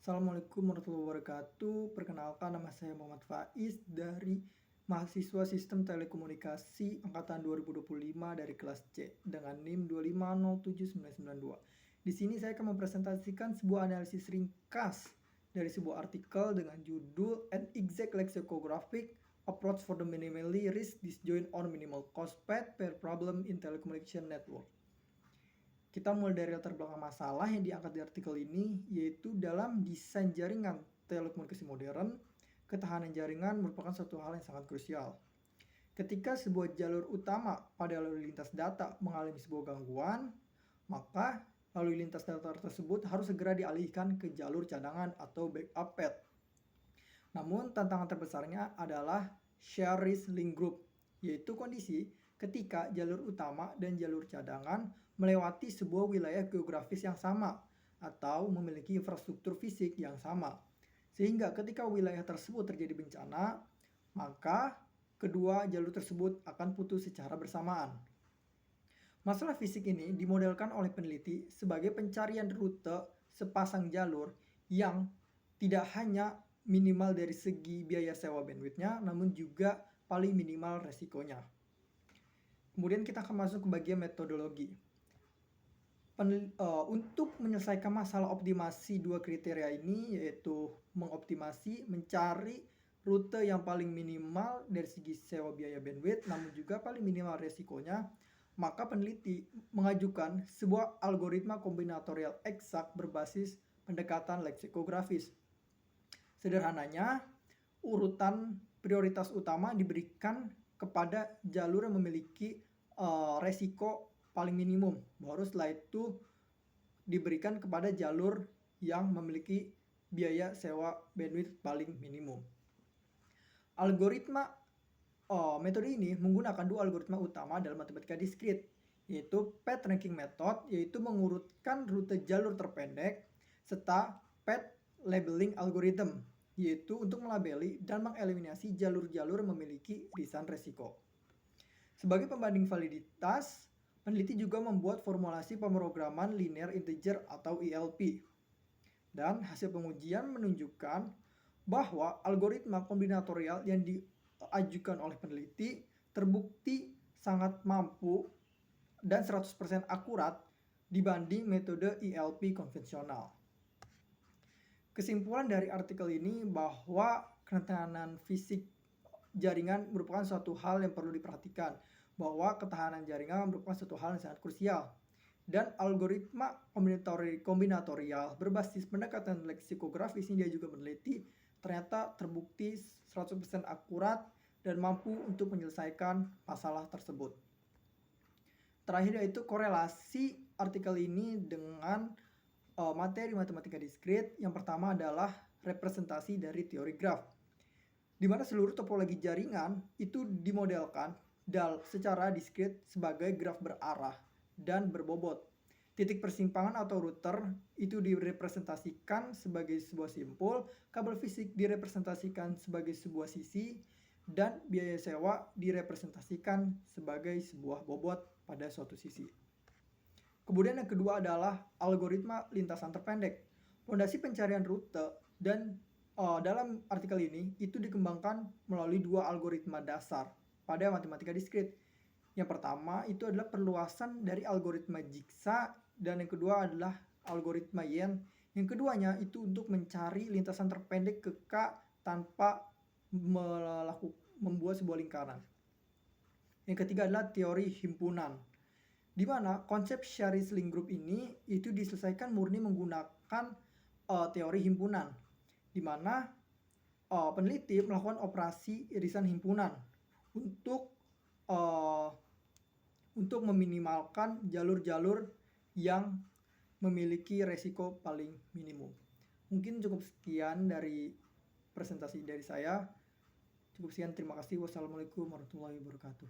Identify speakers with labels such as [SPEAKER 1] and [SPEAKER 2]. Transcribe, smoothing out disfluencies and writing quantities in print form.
[SPEAKER 1] Assalamualaikum warahmatullahi wabarakatuh. Perkenalkan, nama saya Muhammad Faiz dari mahasiswa Sistem Telekomunikasi angkatan 2025 dari kelas C dengan NIM 2507992. Di sini saya akan mempresentasikan sebuah analisis ringkas dari sebuah artikel dengan judul An Exact Lexicographic Approach for the Minimally Risk Disjoint or Minimal Cost Path per Problem in Telecommunication Network. Kita mulai dari latar belakang masalah yang diangkat di artikel ini, yaitu dalam desain jaringan telekomunikasi modern, ketahanan jaringan merupakan suatu hal yang sangat krusial. Ketika sebuah jalur utama pada lalu lintas data mengalami sebuah gangguan, maka lalu lintas data tersebut harus segera dialihkan ke jalur cadangan atau backup path. Namun tantangan terbesarnya adalah share risk link group, yaitu kondisi ketika jalur utama dan jalur cadangan melewati sebuah wilayah geografis yang sama atau memiliki infrastruktur fisik yang sama. Sehingga ketika wilayah tersebut terjadi bencana, maka kedua jalur tersebut akan putus secara bersamaan. Masalah fisik ini dimodelkan oleh peneliti sebagai pencarian rute sepasang jalur yang tidak hanya minimal dari segi biaya sewa bandwidth-nya, namun juga paling minimal resikonya. Kemudian kita akan masuk ke bagian metodologi. Untuk menyelesaikan masalah optimasi dua kriteria ini, yaitu mengoptimasi, mencari rute yang paling minimal dari segi sewa biaya bandwidth, namun juga paling minimal resikonya, maka peneliti mengajukan sebuah algoritma kombinatorial eksak berbasis pendekatan leksikografis. Sederhananya, urutan prioritas utama diberikan kepada jalur yang memiliki resiko paling minimum, baru setelah itu diberikan kepada jalur yang memiliki biaya sewa bandwidth paling minimum. Algoritma metode ini menggunakan dua algoritma utama dalam matematika diskrit, yaitu path ranking method, yaitu mengurutkan rute jalur terpendek, serta path labeling algorithm, yaitu untuk melabeli dan mengeliminasi jalur-jalur yang memiliki irisan resiko. Sebagai pembanding validitas, peneliti juga membuat formulasi pemrograman linear integer atau ILP. Dan hasil pengujian menunjukkan bahwa algoritma kombinatorial yang diajukan oleh peneliti terbukti sangat mampu dan 100% akurat dibanding metode ILP konvensional. Kesimpulan dari artikel ini bahwa ketahanan fisik jaringan merupakan suatu hal yang perlu diperhatikan, bahwa ketahanan jaringan merupakan suatu hal yang sangat krusial. Dan algoritma kombinatorial berbasis pendekatan leksikografis ini dia juga meneliti ternyata terbukti 100% akurat dan mampu untuk menyelesaikan masalah tersebut. Terakhir yaitu korelasi artikel ini dengan materi matematika diskrit. Yang pertama adalah representasi dari teori graf, di mana seluruh topologi jaringan itu dimodelkan secara diskrit sebagai graf berarah dan berbobot. Titik persimpangan atau router itu direpresentasikan sebagai sebuah simpul, kabel fisik direpresentasikan sebagai sebuah sisi, dan biaya sewa direpresentasikan sebagai sebuah bobot pada suatu sisi. Kemudian yang kedua adalah algoritma lintasan terpendek. Fondasi pencarian rute dan dalam artikel ini itu dikembangkan melalui dua algoritma dasar pada matematika diskrit. Yang pertama itu adalah perluasan dari algoritma Jigsaw dan yang kedua adalah algoritma Yen. Yang keduanya itu untuk mencari lintasan terpendek ke K tanpa membuat sebuah lingkaran. Yang ketiga adalah teori himpunan, di mana konsep Sharris link group ini itu diselesaikan murni menggunakan teori himpunan, di mana peneliti melakukan operasi irisan himpunan untuk meminimalkan jalur-jalur yang memiliki resiko paling minimum. Mungkin cukup sekian dari presentasi dari saya. Cukup sekian, terima kasih. Wassalamualaikum warahmatullahi wabarakatuh.